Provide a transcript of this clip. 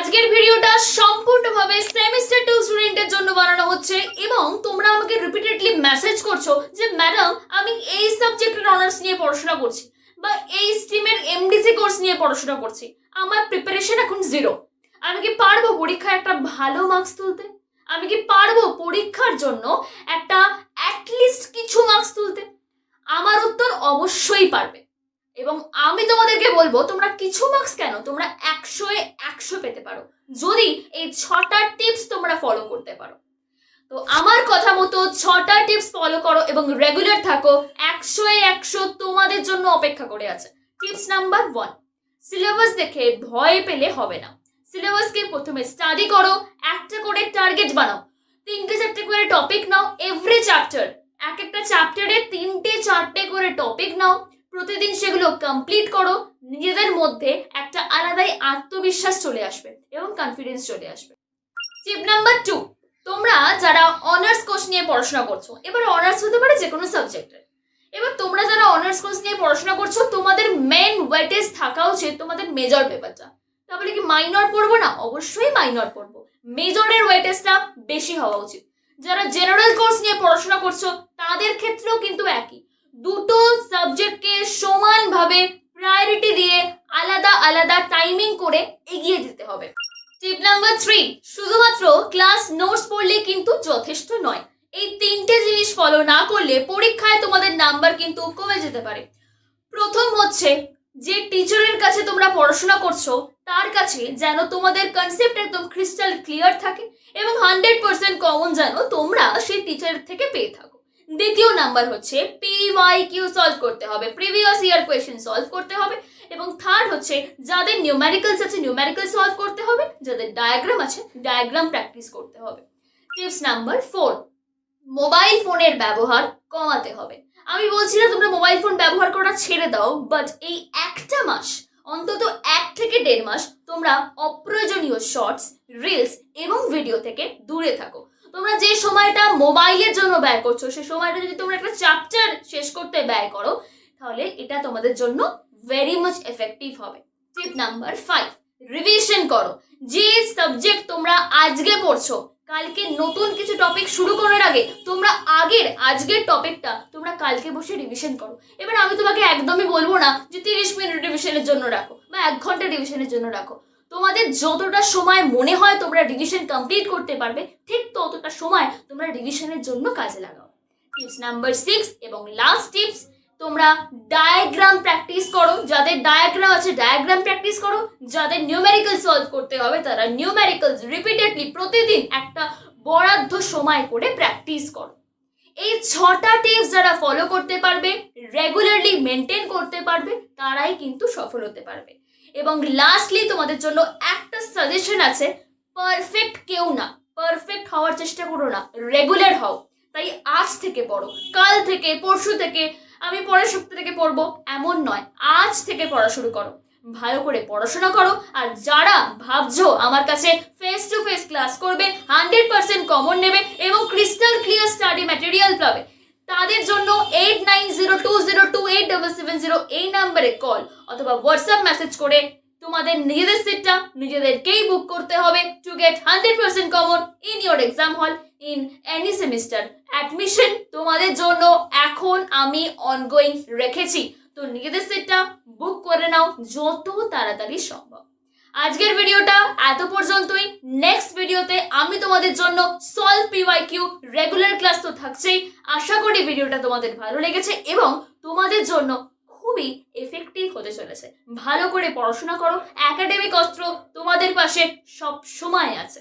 আজকের ভিডিওটা সম্পূর্ণভাবে সেমিস্টার 2 স্টুডেন্টের জন্য বানানো হচ্ছে এবং তোমরা আমাকে রিপিটেডলি মেসেজ করছো যে ম্যাডাম আমি এই সাবজেক্টের অনার্স নিয়ে পড়াশোনা করছি বা এই স্ট্রিমের এমডিসি কোর্স নিয়ে পড়াশোনা করছি, আমার প্রিপারেশন এখন জিরো। আমি কি পারবো পরীক্ষায় একটা ভালো মার্কস তুলতে? আমি কি পারবো পরীক্ষার জন্য একটা অ্যাটলিস্ট কিছু মার্কস তুলতে? আমার উত্তর অবশ্যই পারবে। এবং আমি তোমাদেরকে বলবো তোমরা কিছু মার্কস কেন, তোমরা 100-এ 100 পেতে পারো যদি এই 6টা টিপস তোমরা ফলো করতে পারো। তো আমার কথা মতো 6টা টিপস ফলো করো এবং রেগুলার থাকো, 100-এ 100 তোমাদের জন্য অপেক্ষা করে আছে। টিপস নাম্বার 1, সিলেবাস দেখে ভয় পেলে হবে না। সিলেবাসকে প্রথমে স্টাডি করো, একটা করে টার্গেট বানাও, 3-4টে করে টপিক নাও এভরি চ্যাপ্টার, এক একটা চ্যাপ্টারে 3-4টে করে টপিক নাও, প্রতিদিন সেগুলো কমপ্লিট করো। নিজেদের মধ্যে একটা আলাদাই আত্মবিশ্বাস চলে আসবে এবং কনফিডেন্স চলে আসবে। টিপ নাম্বার 2, তোমরা যারা অনার্স কোর্স নিয়ে পড়াশোনা করছো, এবার অনার্স হতে পারে যে কোনো সাবজেক্টের, এবার তোমরা যারা অনার্স কোর্স নিয়ে পড়াশোনা করছো তোমাদের মেন ওয়েটেজ থাকা উচিত তোমাদের মেজর পেপারটা। তাহলে কি মাইনর পড়বো না? অবশ্যই মাইনর পড়বো, মেজরের ওয়েটেজটা বেশি হওয়া উচিত। যারা জেনারেল কোর্স নিয়ে পড়াশোনা করছো তাদের ক্ষেত্রেও কিন্তু একই, দুটো সাবজেক্টকে সমানভাবে প্রায়োরিটি দিয়ে আলাদা আলাদা টাইমিং করে এগিয়ে দিতে হবে। টিপ নাম্বার 3, শুধুমাত্র ক্লাস নোটস পড়লে কিন্তু যথেষ্ট নয়। এই 3টে জিনিস ফলো না করলে পরীক্ষায় তোমাদের নাম্বার কিন্তু কমে যেতে পারে। প্রথম হচ্ছে, যে টিচারের কাছে তোমরা পড়াশোনা করছো তার কাছে যেন তোমাদের কনসেপ্ট একদম ক্রিস্টাল ক্লিয়ার থাকে এবং 100% কমন যেন তোমরা সেই টিচারের থেকে পেয়ে থাকো। দ্বিতীয় নাম্বার হচ্ছে PYQ সলভ করতে হবে, প্রিভিয়াস ইয়ার কোয়েশ্চেন সলভ করতে হবে। এবং থার্ড হচ্ছে, যাদের নিউমেরিক্যালস আছে নিউমেরিক্যাল সলভ করতে হবে, যাদের ডায়াগ্রাম আছে ডায়াগ্রাম প্র্যাকটিস করতে হবে। টিপস নাম্বার 4, মোবাইল ফোনের ব্যবহার কমাতে হবে। আমি বলছি না তোমরা মোবাইল ফোন ব্যবহার করা ছেড়ে দাও, বাট এই একটা মাস, অন্তত 1 থেকে 1.5 মাস তোমরা অপ্রয়োজনীয় শর্টস, রিলস এবং ভিডিও থেকে দূরে থাকো। তোমরা যে সময়টা মোবাইলের জন্য ব্যয় করছো সে সময়টা যদি তোমরা একটা চ্যাপ্টার শেষ করতে ব্যয় করো তাহলে এটা তোমাদের জন্য ভেরি মাচ এফেক্টিভ হবে। টিপ নাম্বার 5, রিভিশন করো। যে সাবজেক্ট তোমরা আজকে পড়ছো, কালকে নতুন কিছু টপিক শুরু করার আগে তোমরা আজকের টপিকটা তোমরা কালকে বসে রিভিশন করো। এবার আমি তোমাকে একদমই বলবো না যে 30 মিনিট রিভিশনের জন্য রাখো বা 1 ঘন্টা রিভিশনের জন্য রাখো। তোমাদের যতটা সময় মনে হয় তোমরা রিভিশন কমপ্লিট করতে পারবে ঠিক ততটা সময় তোমরা রিভিশনের জন্য কাজে লাগাও। টিপস নাম্বার 6 এবং লাস্ট টিপস, তোমরা ডায়াগ্রাম প্র্যাকটিস করো। যাদের ডায়াগ্রাম আছে ডায়াগ্রাম প্র্যাকটিস করো, যাদের নিউমেরিক্যাল সলভ করতে হবে তারা নিউমেরিক্যালস রিপিটেডলি প্রতিদিন একটা বরাদ্দ সময় করে প্র্যাকটিস করো। এই 6টা টিপস যারা ফলো করতে পারবে, রেগুলারলি মেনটেন করতে পারবে, তারাই কিন্তু সফল হতে পারবে। এবং লাস্টলি তোমাদের জন্য একটা সাজেশন আছে, পারফেক্ট কেউ না, পারফেক্ট হওয়ার চেষ্টা করো না, রেগুলার হও। তাই আজ থেকে পড়ো, কাল থেকে পরশু থেকে আমি পরের সপ্তাহ থেকে পড়বো এমন নয়, আজ থেকে পড়া শুরু করো, ভালো করে পড়াশোনা করো। আর যারা ভাবছো আমার কাছে ফেস টু ফেস ক্লাস করবে, 100% কমন নেবে এবং ক্রিস্টাল ক্লিয়ার স্টাডি ম্যাটেরিয়াল পাবে, তাদের জন্য 8902028770 এই নাম্বারে কল অথবা হোয়াটসঅ্যাপ মেসেজ করে তোমাদের নিজেদের সিটটা নিজেদেরকেই বুক করতে হবে to get 100% common in your exam হল ইন এনি সেমিস্টার। অ্যাডমিশন তোমাদের জন্য এখন আমি অনগোয়িং রেখেছি, তো নিজেদের সিটটা বুক করে নাও যত তাড়াতাড়ি সম্ভব। আজকের ভিডিওটা এত পর্যন্তই। নেক্সট ভিডিওতে আমি তোমাদের জন্য সলভ PYQ, রেগুলার ক্লাস তো থাকছেই। আশা করি ভিডিওটা তোমাদের ভালো লেগেছে এবং তোমাদের জন্য খুবই এফেক্টিভ হতে চলেছে। ভালো করে পড়াশোনা করো, একাডেমিক অস্ত্র তোমাদের পাশে সব সময় আছে।